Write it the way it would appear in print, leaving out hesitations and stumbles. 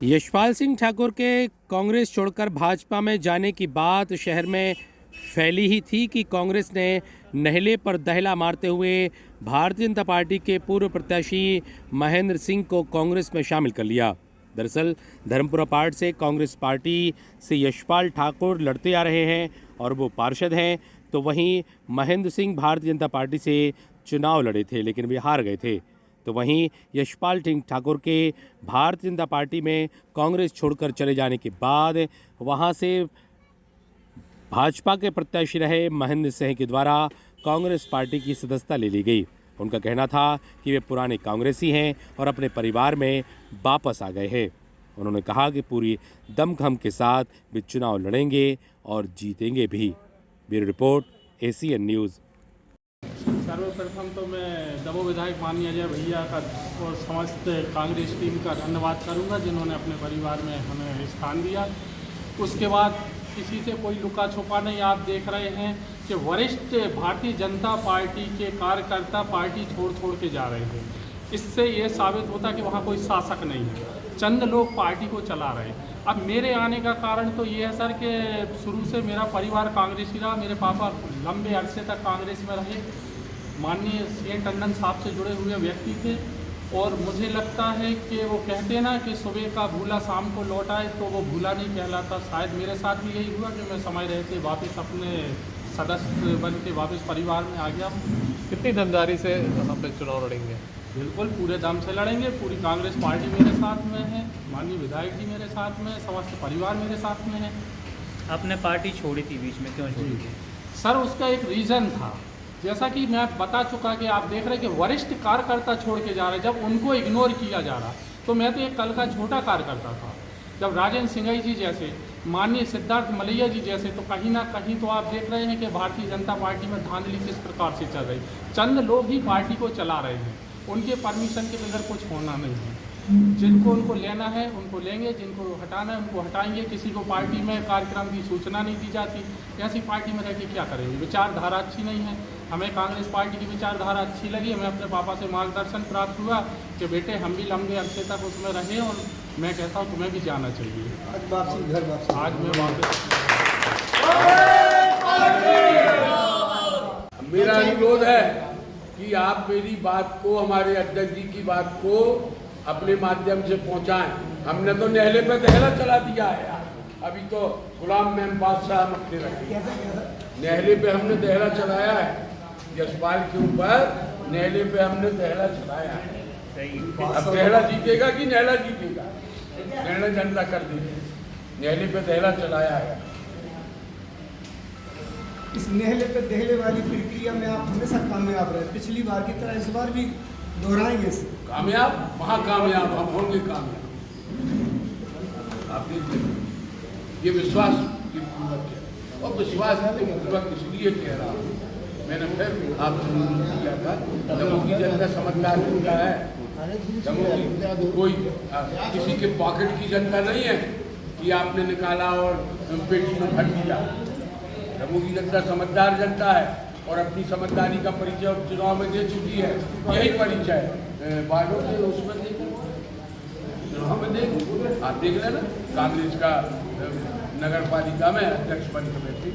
यशपाल सिंह ठाकुर के कांग्रेस छोड़कर भाजपा में जाने की बात शहर में फैली ही थी कि कांग्रेस ने नहले पर दहला मारते हुए भारतीय जनता पार्टी के पूर्व प्रत्याशी महेंद्र सिंह को कांग्रेस में शामिल कर लिया। दरअसल धर्मपुरा पार्ट से कांग्रेस पार्टी से यशपाल ठाकुर लड़ते आ रहे हैं और वो पार्षद हैं, तो वहीं महेंद्र सिंह भारतीय जनता पार्टी से चुनाव लड़े थे लेकिन वे हार गए थे। तो वहीं यशपाल सिंह ठाकुर के भारतीय जनता पार्टी में कांग्रेस छोड़कर चले जाने के बाद वहां से भाजपा के प्रत्याशी रहे महेंद्र सिंह के द्वारा कांग्रेस पार्टी की सदस्यता ले ली गई। उनका कहना था कि वे पुराने कांग्रेसी हैं और अपने परिवार में वापस आ गए हैं। उन्होंने कहा कि पूरी दमखम के साथ वे चुनाव लड़ेंगे और जीतेंगे भी। Bureau report, ACN news. सर्वप्रथम तो मैं दमोह विधायक माननीय अजय भैया का और समस्त कांग्रेस टीम का धन्यवाद करूंगा जिन्होंने अपने परिवार में हमें स्थान दिया। उसके बाद किसी से कोई लुका छुपा नहीं, आप देख रहे हैं कि वरिष्ठ भारतीय जनता पार्टी के कार्यकर्ता पार्टी छोड़ के जा रहे हैं। इससे ये साबित होता कि वहाँ कोई शासक नहीं है, चंद लोग पार्टी को चला रहे हैं। अब मेरे आने का कारण तो ये है सर कि शुरू से मेरा परिवार कांग्रेसी रहा। मेरे पापा लंबे अरसे तक कांग्रेस में रहे, माननीय CN टंडन साहब से जुड़े हुए व्यक्ति थे और मुझे लगता है कि वो कहते हैं ना कि सुबह का भूला शाम को लौट आए, तो वो भूला नहीं कहलाता। शायद मेरे साथ भी यही हुआ कि मैं समय रहते वापस अपने सदस्य बन के वापस परिवार में आ गया। कितनी दमदारी से हम पे चुनाव लड़ेंगे? बिल्कुल पूरे दम से लड़ेंगे। पूरी कांग्रेस पार्टी मेरे साथ में है, माननीय विधायक जी मेरे साथ में है, समस्त परिवार मेरे साथ में है। आपने पार्टी छोड़ी थी, बीच में क्यों छोड़ी थी? सर उसका एक रीज़न था, जैसा कि मैं बता चुका कि आप देख रहे हैं कि वरिष्ठ कार्यकर्ता छोड़ के जा रहे, जब उनको इग्नोर किया जा रहा, तो मैं तो एक कल का छोटा कार्यकर्ता था। जब राजेंद्र सिंघई जी जैसे, माननीय सिद्धार्थ मलैया जी जैसे, तो कहीं ना कहीं तो आप देख रहे हैं कि भारतीय जनता पार्टी में धांधली किस प्रकार से चल रही। चंद लोग ही पार्टी को चला रहे हैं, उनके परमिशन के बगैर कुछ होना नहीं है। जिनको उनको लेना है उनको लेंगे, जिनको हटाना है उनको हटाएंगे। किसी को पार्टी में कार्यक्रम की सूचना नहीं दी जाती। ऐसी पार्टी में रह के क्या करेंगे? विचारधारा अच्छी नहीं है। हमें कांग्रेस पार्टी की विचारधारा अच्छी लगी। हमें अपने पापा से मार्गदर्शन प्राप्त हुआ कि बेटे हम भी लंबे अरसे तक उसमें रहें और मैं कहता हूँ तुम्हें भी जाना चाहिए। आज मैं वापस मेरा अनुरोध है कि आप मेरी बात को, हमारे अध्यक्ष जी की बात को अपने माध्यम से पहुंचाएं। हमने तो नहले पे दहला चला दिया है, अभी तो गुलाम मेम बादशाह मकते रखे। नहले पे हमने दहला चलाया है, यशपाल के ऊपर नहले पे हमने दहला चलाया है। अब दहला जीतेगा कि नहला जीतेगा? निर्णय जनता कर देगी। नहले पे दहला चलाया है। इस नहले पे दहले वाली प्रक्रिया में आप हमेशा कामयाब रहे, पिछली बार की तरह इस बार भी दोहराएंगे इसे। कामयाब, महाकामयाब हम होंगे कामयाब। आप देखिए, ये विश्वास की पूर्वक है और विश्वास की पूर्वक इसलिए कह रहा हूँ, मैंने फिर आपसे अनुरोध किया था, दमोह की जनता समझदार जनता है। दमोह की कोई किसी के पॉकेट की जनता नहीं है कि आपने निकाला और पेटी में भर दिया। दमोह की जनता समझदार जनता है और अपनी समझदारी का परिचय चुनाव में दे चुकी है। यही परिचय बालों ने उसमें दे, चुनाव में दे। आप देख लेना, कांग्रेस का नगर पालिका में अध्यक्ष बन के बैठे।